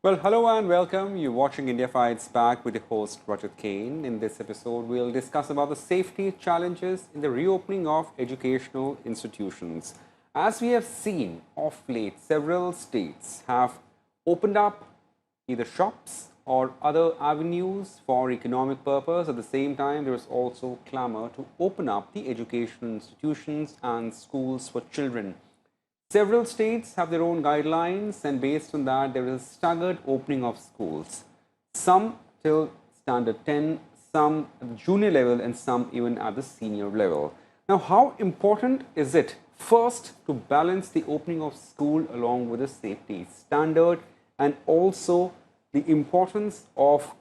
Well, hello and welcome. You're watching India Fights Back with your host Rajat Kain. In this episode, we'll discuss about the safety challenges in the reopening of educational institutions. As we have seen of late, several states have opened up either shops or other avenues for economic purpose. At the same time, there is also clamor to open up the educational institutions and schools for children. Several states have their own guidelines, and based on that, there is a staggered opening of schools. Some till standard 10, some at the junior level, and some even at the senior level. Now, how important is it first to balance the opening of school along with the safety standard and also the importance of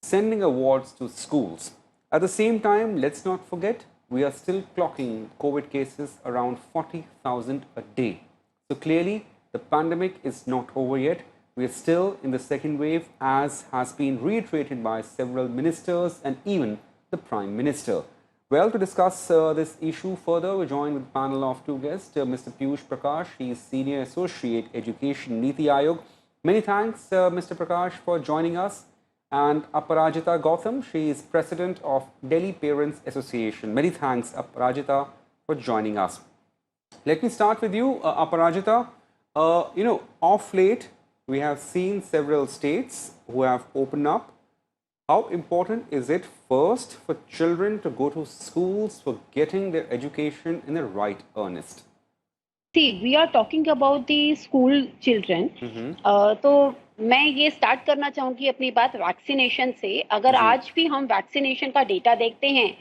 sending awards to schools? At the same time, let's not forget we are still clocking COVID cases around 40,000 a day. So clearly, the pandemic is not over yet. We are still in the second wave, as has been reiterated by several ministers and even the Prime Minister. Well, to discuss this issue further, we're joined with a panel of two guests, Mr. Piyush Prakash. He is Senior Associate Education NITI Aayog. Many thanks, Mr. Prakash, for joining us, and Aprajita Gautam. She is president of Delhi Parents Association. Many thanks, Aprajita, for joining us. Let me start with you, Aprajita. Of late, we have seen several states who have opened up. How important is it first for children to go to schools for getting their education in the right earnest? See, we are talking about the school children. तो मैं ये start करना चाहूँगी अपनी बात vaccination से। अगर जी। आज भी हम वैक्सीनेशन का डेटा देखते हैं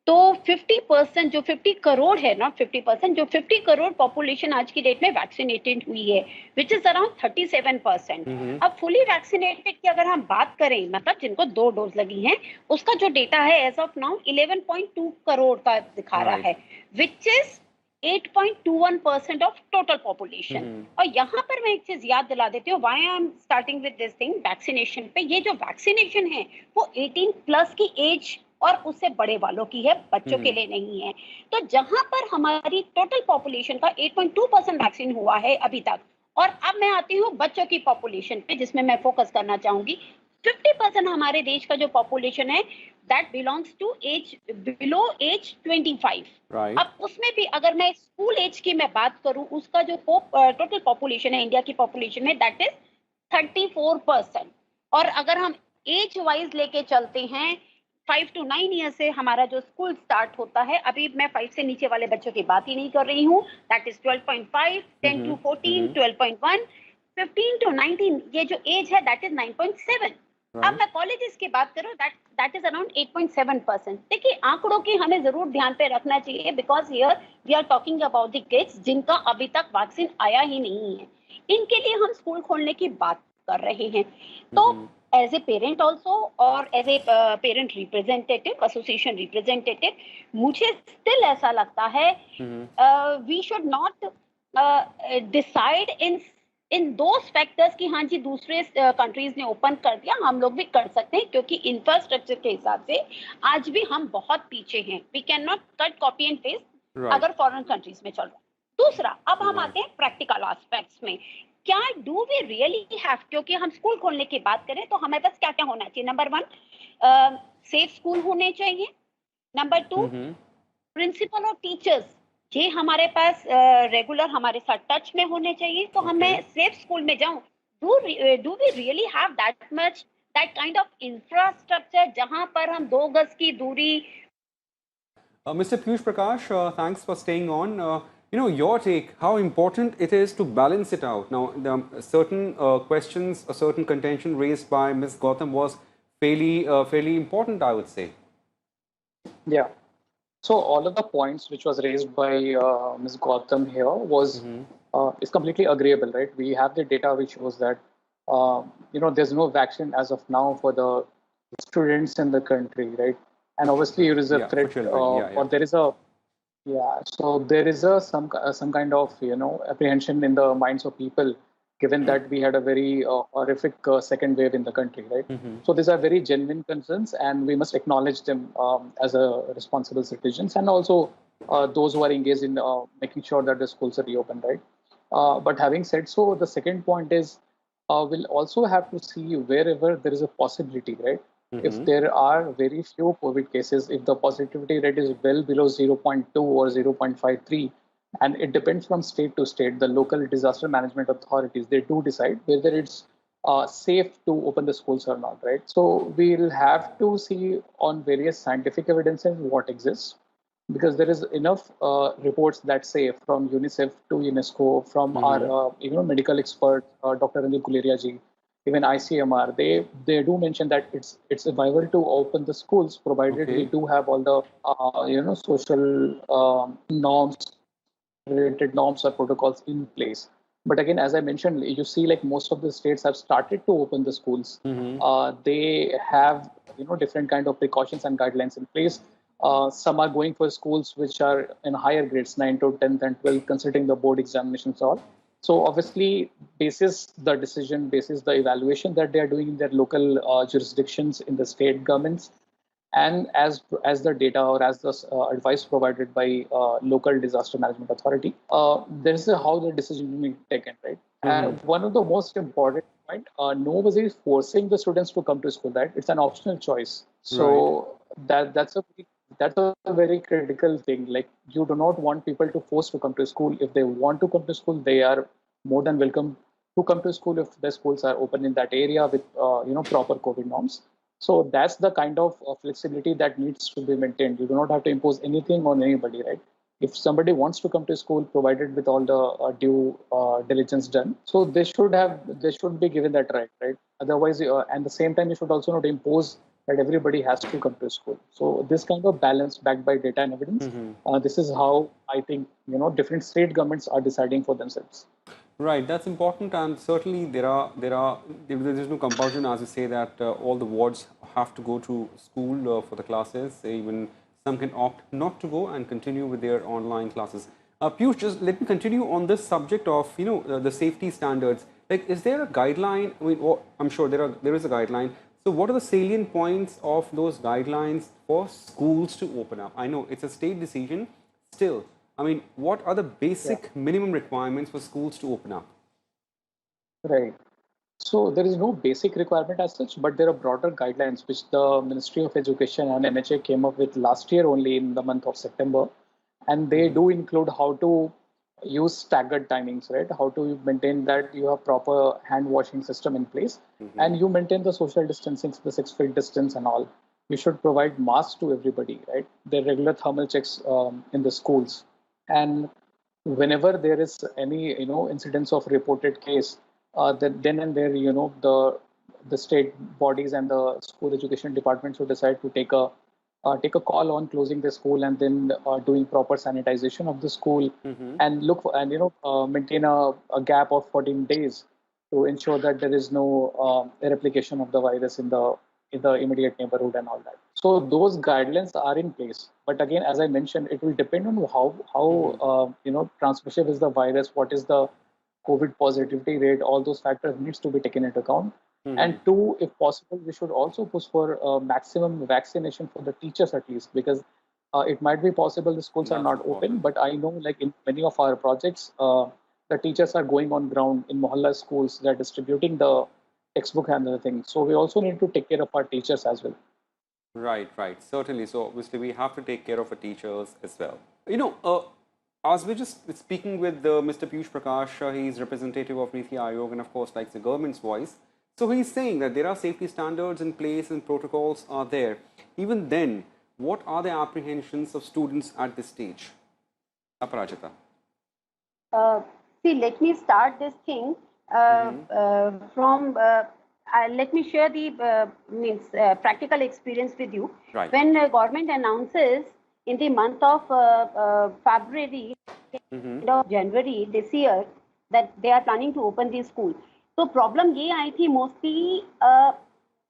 तो 50% जो 50 करोड़ है, नॉट 50%, जो 50 करोड़ पॉपुलेशन आज की डेट में वैक्सीनेटेड हुई है, विच इज अराउंड 37%। अब फुली वैक्सीनेटेड की अगर हम बात करें, मतलब जिनको 2 डोज लगी हैं, उसका जो डेटा है एज ऑफ नाउ 11.2 करोड़ का दिखा रहा है, which is 8.21% of total population. और यहाँ पर मैं एक चीज याद दिला देती हूँ, why I am starting with this thing vaccination पे। ये जो वैक्सीनेशन है वो 18 प्लस की एज और उससे बड़े वालों की है, बच्चों के लिए नहीं है। तो जहां पर हमारी टोटल पॉपुलेशन का 8.2% वैक्सीन हुआ है अभी तक, और अब मैं आती हूँ बच्चों की पॉपुलेशन पे, जिसमें मैं फोकस करना चाहूंगी। 50% हमारे देश का जो पॉपुलेशन है that belongs to age below age 25। Right. अब उसमें भी अगर मैं स्कूल एज की मैं बात करूं, उसका जो टोटल पॉपुलेशन है इंडिया की पॉपुलेशन में दैट इज 34%। और अगर हम एज वाइज लेके चलते हैं, 5 to 9 ईयर से हमारा जो स्कूल स्टार्ट होता है, अभी मैं 5 से नीचे वाले बच्चों की बात ही नहीं कर रही हूँ, दैट इज 12.5, 10 to 14, 12.1, 15 to 19, ये जो एज है दैट इज 9.7। अब मैं कॉलेजेस की बात करूं, दैट इज अराउंड 8.7%। देखिए, आंकड़ों की हमें जरूर ध्यान पे रखना चाहिए, because here we are talking about the kids जिनका अभी तक वैक्सीन आया ही नहीं है। इनके लिए हम स्कूल खोलने की बात कर रहे हैं। तो एज ए पेरेंट ऑल्सो और as a parent representative, association representative, मुझे स्टिल ऐसा लगता है we should not decide in those factors कि हाँ जी दूसरे कंट्रीज ने ओपन कर दिया, हम लोग भी कर सकते हैं, क्योंकि इंफ्रास्ट्रक्चर के हिसाब से आज भी हम बहुत पीछे हैं। We can not cut copy and paste अगर फॉरेन कंट्रीज में चल रहा है। दूसरा, अब हम आते हैं प्रैक्टिकल एस्पेक्ट्स में। क्या डू वी रियली हैव, क्योंकि हम स्कूल खोलने की बात करें तो हमें बस क्या क्या होना चाहिए? नंबर 1, सेफ स्कूल होने चाहिए। नंबर 2, प्रिंसिपल और टीचर्स ये हमारे पास रेगुलर हमारे साथ टच में होने चाहिए। तो हमें सेफ स्कूल में जाऊं, do we really have that kind of infrastructure जहां पर हम 2 गज की दूरी। Mr. Piyush Prakash, thanks for staying on. Your take, how important it is to balance it out. Now, certain questions, a certain contention raised by Ms. Gautam was fairly important, I would say. Yeah. So all of the points which was raised by Ms. Gautam here was is completely agreeable, right? We have the data which shows that there's no vaccine as of now for the students in the country, right? And obviously there is a threat, or there is a so there is some kind of apprehension in the minds of people, given that we had a very horrific second wave in the country, right? So these are very genuine concerns, and we must acknowledge them as a responsible citizens, and also those who are engaged in making sure that the schools are reopened, right? But having said so, the second point is will also have to see wherever there is a possibility, right? If there are very few COVID cases, if the positivity rate is well below 0.2 or 0.53, and it depends from state to state, the local disaster management authorities, they do decide whether it's safe to open the schools or not, right? So we'll have to see on various scientific evidences what exists, because there is enough reports that say from UNICEF to UNESCO, from our medical expert, Dr. Randeep Guleria ji, even ICMR, they do mention that it's viable to open the schools provided we do have all the social norms, related norms or protocols in place. But again, as I mentioned, you see like most of the states have started to open the schools. They have different kind of precautions and guidelines in place. Some are going for schools which are in higher grades, 9 to 10th and 12th, considering the board examinations all. So obviously, basis the decision, basis the evaluation that they are doing in their local jurisdictions, in the state governments, and as the data or as the advice provided by local disaster management authority, this is how the decision will be taken, right? And one of the most important point, nobody is forcing the students to come to school, right? It's an optional choice. So that's a very critical thing. Like, you do not want people to force to come to school. If they want to come to school, they are more than welcome to come to school if the schools are open in that area with proper COVID norms. So that's the kind of flexibility that needs to be maintained. You do not have to impose anything on anybody, right? If somebody wants to come to school, provided with all the due diligence done, so they should be given that right? Otherwise, at the same time, you should also not impose that everybody has to come to school. So this kind of balance, backed by data and evidence, this is how I think different state governments are deciding for themselves. Right, that's important, and certainly there is no compulsion, as you say, that all the wards have to go to school for the classes. Even some can opt not to go and continue with their online classes. Piyush, just let me continue on this subject of the safety standards. Like, is there a guideline? I mean, I'm sure there is a guideline. So, what are the salient points of those guidelines for schools to open up? I know it's a state decision, still. I mean, what are the basic minimum requirements for schools to open up? Right. So there is no basic requirement as such, but there are broader guidelines which the Ministry of Education and NHA came up with last year only in the month of September. And they do include how to use staggered timings, right? How to maintain that you have proper hand washing system in place, and you maintain the social distancing, the 6 feet distance and all. You should provide masks to everybody, right? The regular thermal checks in the schools. And whenever there is any incidence of reported case, then and there the state bodies and the school education departments will decide to take a call on closing the school, and then doing proper sanitization of the school, and look for, and maintain a gap of 14 days to ensure that there is no replication of the virus in the immediate neighborhood and all that. So those guidelines are in place. But again, as I mentioned, it will depend on how transmissive is the virus, what is the COVID positivity rate. All those factors needs to be taken into account. And two, if possible, we should also push for maximum vaccination for the teachers at least, because it might be possible the schools are not open, but I know like in many of our projects, the teachers are going on ground in mohalla schools. They're distributing the textbook and other things. So we also need to take care of our teachers as well. Right, certainly. So obviously we have to take care of our teachers as well. As we're just speaking with Mr. Piyush Prakash, he's representative of NITI Aayog and of course likes the government's voice. So he's saying that there are safety standards in place and protocols are there. Even then, what are the apprehensions of students at this stage? Aprajita. See, let me start this thing from. Let me share the practical experience with you. Right. When government announces in the month of February, end of January this year, that they are planning to open the school. So problem ye आई थी mostly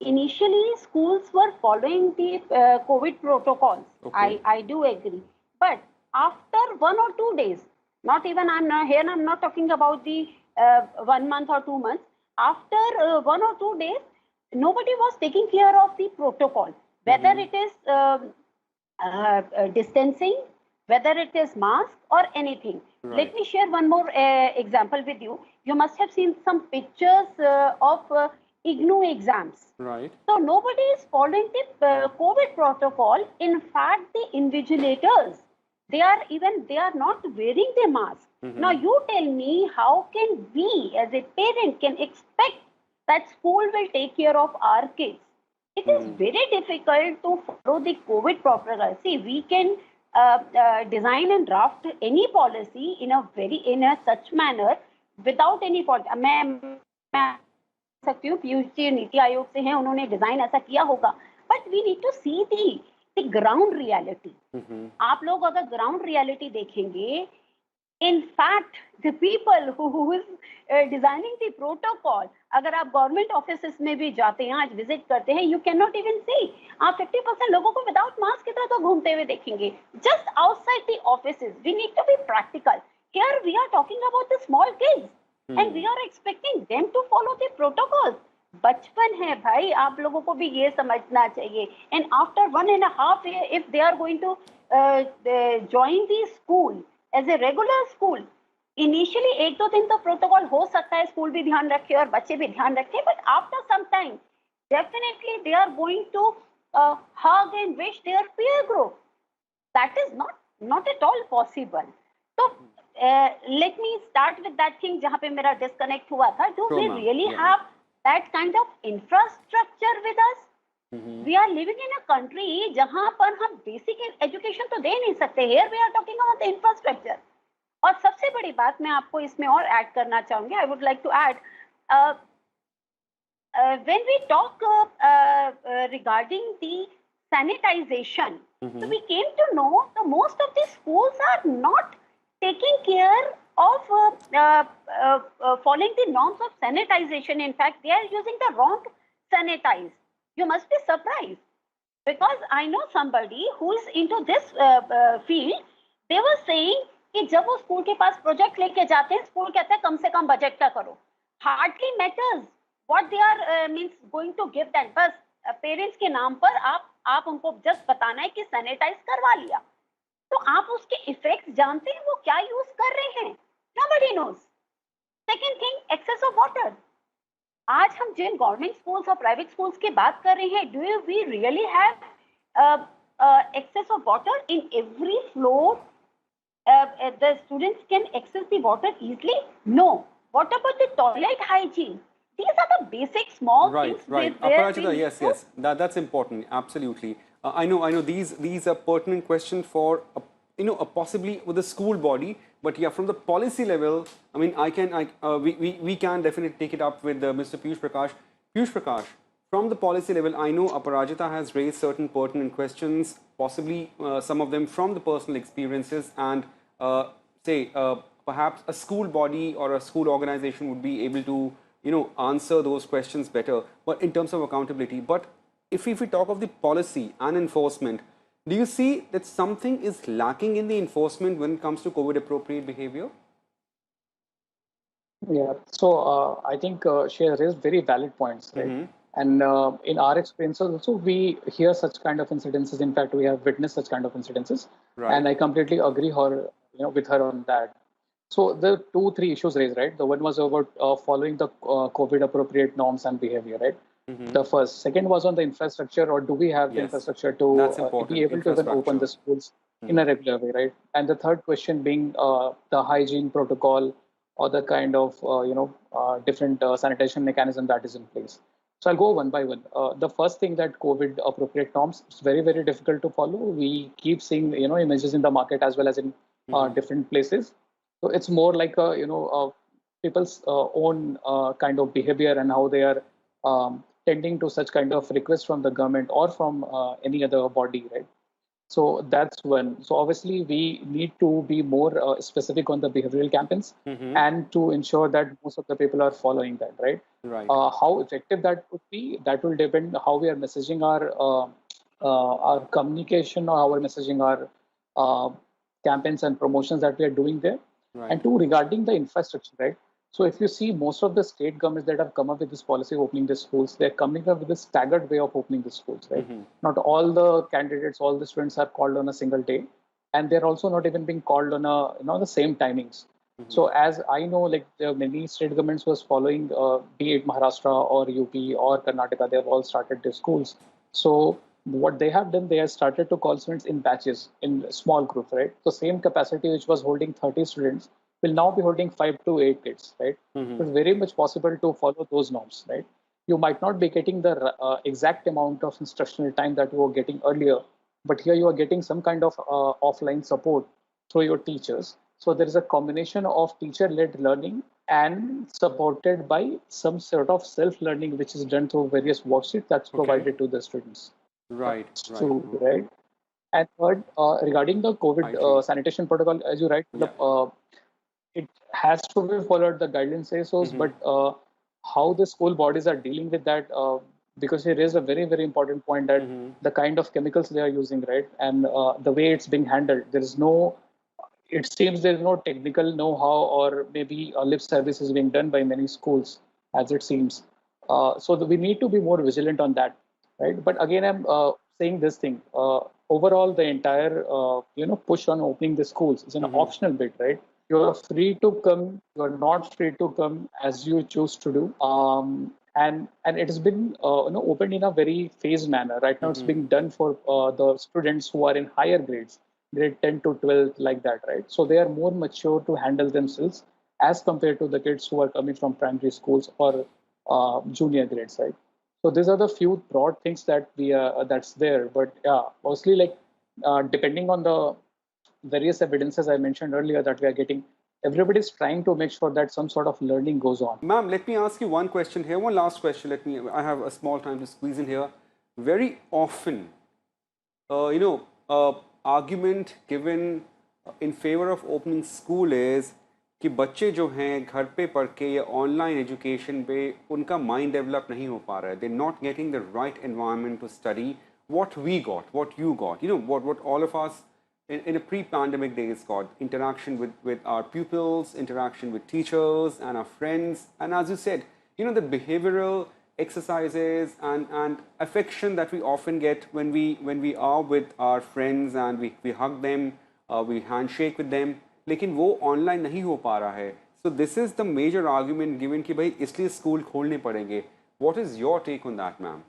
initially schools were following the COVID protocols. Okay. I do agree, but after 1 or 2 days, not even I'm not talking about the 1 month or 2 months. After 1 or 2 days, nobody was taking care of the protocol, whether it is distancing, whether it is mask or anything. Right. Let me share one more example with you. You must have seen some pictures of IGNOU exams. Right. So nobody is following the COVID protocol. In fact, the invigilators, they are not wearing the mask. Now you tell me, how can we as a parent can expect that school will take care of our kids? It is very difficult to follow the COVID protocol. See, we can design and draft any policy in a such manner without any policy. मैं सकती हूँ पीयूष जी नीति आयोग से हैं, उन्होंने design ऐसा किया होगा, but we need to see the ground reality. आप लोग अगर ग्राउंड रियलिटी देखेंगे, in fact the people who is designing the protocol, अगर आप गवर्नमेंट ऑफिसेस में भी जाते हैं, आज विजिट करते हैं, you cannot even see, आप 50% लोगों को विदाउट मास्क की तरह तो घूमते हुए देखेंगे. just outside the offices we need to be practical. Here we are talking about the small kids and we are expecting them to follow the protocols. बचपन है भाई, आप लोगों को भी ये समझना चाहिए. And after 1.5 years, if they are going to join the school as a regular school, initially 1-2 दिन तो प्रोटोकॉल हो सकता है, स्कूल भी ध्यान रखे और बच्चे भी ध्यान रखें, but after some time definitely they are going to hug and wish their peer group. That is not at all possible. So let me start with that thing जहाँ पे मेरा disconnect हुआ था. Do we really have that kind of infrastructure with us? We are living in a country जहाँ पर हम basic education तो दे नहीं सकते. Here we are talking about the infrastructure. और सबसे बड़ी बात मैं आपको इसमें और ऐड करना चाहूंगी. I would like to add, when we talk regarding the sanitization, so we came to know that most of the schools are not taking care of following the norms of sanitization. In fact, they are using the wrong sanitize. You must be surprised, because I know somebody who is into this field. They were saying कि जब वो school के पास project लेके जाते हैं, school कहते हैं कम से कम बजट का करो. Hardly matters what they are means going to give them. बस पेरेंट्स के नाम पर आप उनको जस्ट बताना है कि सैनिटाइज करवा लिया. तो आप उसके इफेक्ट्स जानते हैं, वो क्या यूज कर रहे हैं? Nobody knows. Second thing, excess of water. आज हम जिन गवर्नमेंट स्कूल्स और प्राइवेट स्कूल्स की बात कर रहे हैं, do we really have excess of water in every floor? The students can access the water easily? No. What about the toilet hygiene? These are the basic small things. Right. Aprajita, yes. That's important. Absolutely. I know. These are pertinent questions for possibly with the school body. But yeah, from the policy level, I mean, we can definitely take it up with Mr. Piyush Prakash. Piyush Prakash, from the policy level, I know Aprajita has raised certain pertinent questions, possibly some of them from the personal experiences, and perhaps a school body or a school organization would be able to answer those questions better, but in terms of accountability. But if we talk of the policy and enforcement, do you see that something is lacking in the enforcement when it comes to COVID appropriate behavior? Yeah, so I think she has raised very valid points, right? And in our experiences also, we hear such kind of incidences. In fact, we have witnessed such kind of incidences, and I completely agree with her on that. So the 2-3 issues raised, right? The one was about following the COVID appropriate norms and behavior, right? The first. Second was on the infrastructure, or do we have the infrastructure to be able to even open the schools in a regular way, right? And the third question being the hygiene protocol or the kind of different sanitation mechanism that is in place. So I'll go one by one. The first thing, that COVID appropriate norms, is very, very difficult to follow. We keep seeing images in the market as well as in different places. So it's more like people's own kind of behavior and how they are tending to such kind of requests from the government or from any other body, right? So that's one. So obviously we need to be more specific on the behavioral campaigns and to ensure that most of the people are following that, right? Right. How effective that would be, that will depend how we are messaging our communication, or how we're messaging our campaigns and promotions that we are doing there. Right. And two, regarding the infrastructure, right? So if you see most of the state governments that have come up with this policy of opening the schools, they're coming up with a staggered way of opening the schools, right? Not all the candidates, all the students have called on a single day, and they're also not even being called on the same timings. So as I know, like there are many state governments was following, be it Maharashtra or UP or Karnataka, they have all started their schools. So what they have done, they have started to call students in batches, in small groups, right? So same capacity which was holding 30 students will now be holding 5 to 8 kids, right? So it's very much possible to follow those norms, right? You might not be getting the exact amount of instructional time that you were getting earlier, but here you are getting some kind of offline support through your teachers. So there is a combination of teacher-led learning and supported by some sort of self-learning, which is done through various worksheets that's Okay. provided to the students. Right, That's right. true, right? And third, regarding the I COVID agree. sanitation protocol, as you write, Yeah. it has to be followed. The guidelines say so, but how the school bodies are dealing with that, because you raised a very important point that the kind of chemicals they are using, right, and the way it's being handled, there is no. It seems there is no technical know-how, or maybe a lip service is being done by many schools, as it seems. So we need to be more vigilant on that, right? But again, I'm saying this thing. Overall, the entire push on opening the schools is an optional bit, right? You are free to come. You are not free to come as you choose to do. And it has been opened in a very phased manner. Right now, it's being done for the students who are in higher grades, grade 10 to 12, like that, right? So they are more mature to handle themselves as compared to the kids who are coming from primary schools or junior grades, right? So these are the few broad things that we that's there. But yeah, mostly like depending on the various evidences I mentioned earlier that we are getting, everybody's trying to make sure that some sort of learning goes on. Ma'am, let me ask you one question here, one last question. I have a small time to squeeze in here. Very often, argument given in favor of opening school is कि बच्चे जो हैं घर पे पढ़ के या online education पे उनका माइंड डेवलप नहीं हो पा रहा है. They not getting the right environment to study what we got, what you got, what all of us in a pre-pandemic days got, interaction with our pupils, interaction with teachers and our friends, and as you said, the behavioral exercises and affection that we often get when we are with our friends and we hug them, we handshake with them, लेकिन वो online नहीं हो पा रहा है. So this is the major argument given कि भाई इसलिए स्कूल खोलने पड़ेंगे. What is your take on that, ma'am?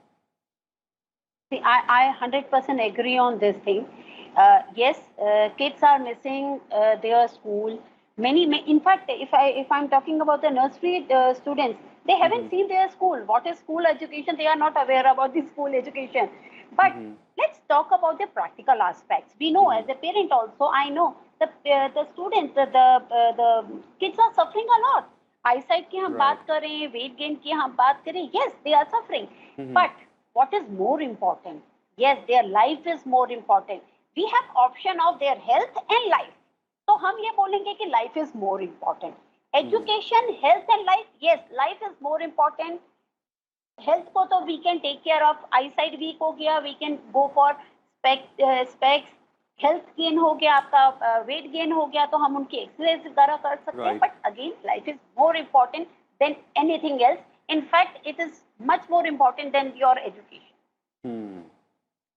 See, I 100% agree on this thing. Yes, kids are missing their school. In fact, if I'm talking about the nursery students, they haven't seen their school. What is school education? They are not aware about the school education. But let's talk about the practical aspects. We know as a parent also, I know the students, the kids are suffering a lot. Eyesight की हम बात करें, weight gain की हम बात करें, yes, they are suffering. But what is more important? Yes, their life is more important. We have option of their health and life. तो हम ये बोलेंगे कि life is more important. Education, health and life, yes, life is more important. Health को तो we can take care of. Eyesight weak हो गया, we can go for specs. Health gain हो गया, आपका weight gain हो गया, तो हम उनकी exercise वगैरह कर सकते हैं. But again, life is more important than anything else. In fact, it is much more important than your education.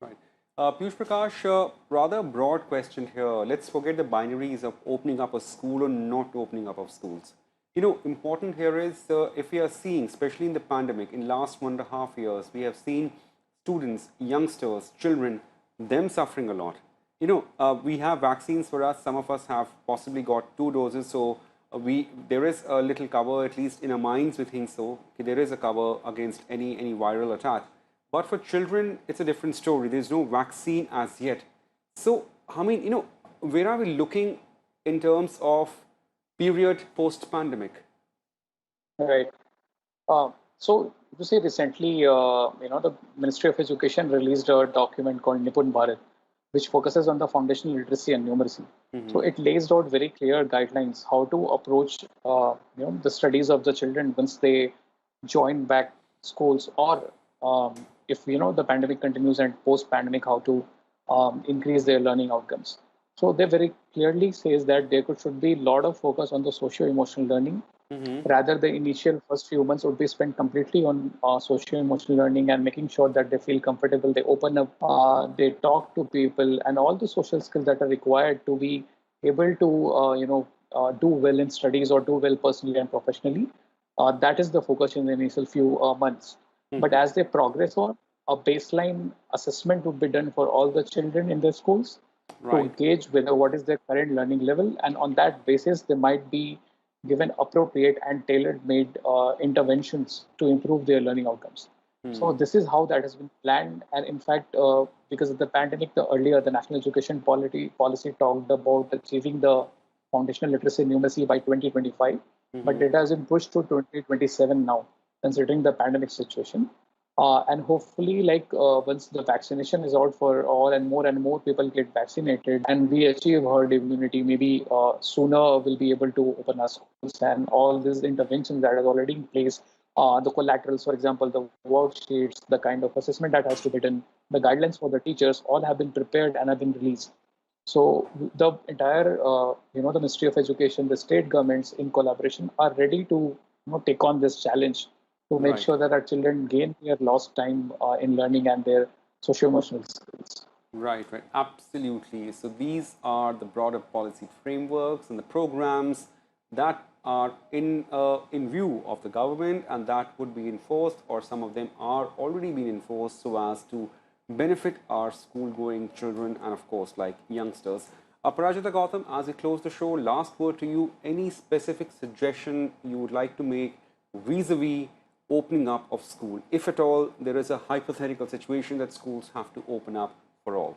Right. Piyush Prakash, rather broad question here. Let's forget the binaries of opening up a school or not opening up of schools. Important here is if we are seeing, especially in the pandemic, in last 1.5 years, we have seen students, youngsters, children, them suffering a lot. We have vaccines for us. Some of us have possibly got 2 doses, so there is a little cover, at least in our minds we think so. There is a cover against any viral attack. But for children, it's a different story. There's no vaccine as yet. So, I mean, where are we looking in terms of period post-pandemic? Right. So, you see, recently, the Ministry of Education released a document called Nipun Bharat, which focuses on the foundational literacy and numeracy. So it lays out very clear guidelines how to approach the studies of the children once they join back schools, or if the pandemic continues and post-pandemic, how to increase their learning outcomes. So they very clearly says that there should be a lot of focus on the socio-emotional learning. Rather, the initial first few months would be spent completely on socio-emotional learning and making sure that they feel comfortable, they open up, they talk to people, and all the social skills that are required to be able to, do well in studies or do well personally and professionally. That is the focus in the initial few months. But as they progress on, a baseline assessment would be done for all the children in their schools to gauge whether what is their current learning level, and on that basis, they might be given appropriate and tailor-made interventions to improve their learning outcomes. So this is how that has been planned, and in fact, because of the pandemic, earlier the National Education policy talked about achieving the foundational literacy and numeracy by 2025, but it has been pushed to 2027 now, considering the pandemic situation. And hopefully, once the vaccination is out for all and more people get vaccinated and we achieve herd immunity, maybe sooner we'll be able to open our schools, and all these interventions that are already in place, the collaterals, for example, the worksheets, the kind of assessment that has to be done, the guidelines for the teachers, all have been prepared and have been released. So the entire, the Ministry of Education, the state governments in collaboration are ready to take on this challenge to make sure that our children gain their lost time in learning and their socio-emotional skills. Right. Absolutely. So these are the broader policy frameworks and the programs that are in view of the government and that would be enforced, or some of them are already being enforced so as to benefit our school-going children and, of course, like youngsters. Aprajita, Gautam, as we close the show, last word to you. Any specific suggestion you would like to make vis-a-vis opening up of school, if at all there is a hypothetical situation that schools have to open up for all?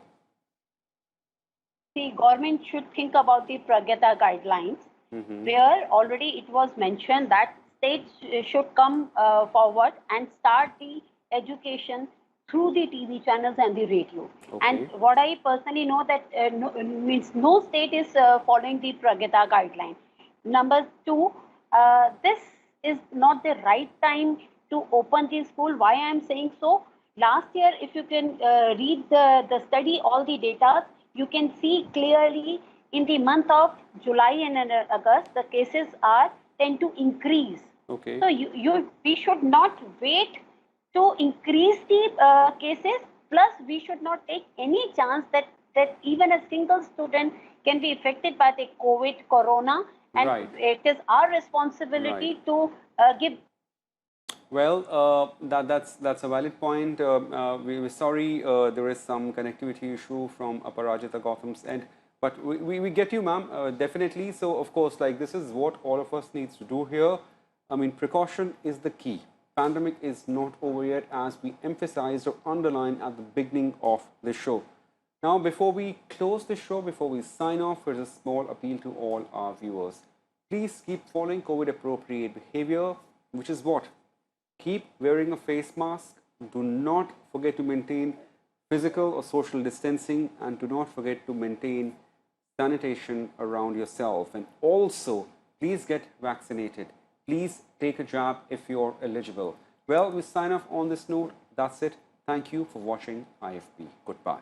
The government should think about the Pragyata guidelines, where already it was mentioned that states should come forward and start the education through the TV channels and the radio. And what I personally know that means no state is following the Pragyata guideline. Number two, this is not the right time to open the school. Why I am saying so? Last year, if you can read the study, all the data, you can see clearly in the month of July and August, the cases tend to increase. So we should not wait to increase the cases. Plus, we should not take any chance that even a single student can be affected by the corona. And it is our responsibility to give. Well, that's a valid point. We're sorry there is some connectivity issue from Aprajita Gautam's end, but we get you, ma'am, definitely. So, of course, like this is what all of us needs to do here. I mean, precaution is the key. Pandemic is not over yet, as we emphasized or underlined at the beginning of the show. Now, before we close the show, before we sign off, here's a small appeal to all our viewers. Please keep following COVID-appropriate behavior, which is what? Keep wearing a face mask. Do not forget to maintain physical or social distancing, and do not forget to maintain sanitation around yourself. And also, please get vaccinated. Please take a jab if you're eligible. Well, we sign off on this note. That's it. Thank you for watching IFB. Goodbye.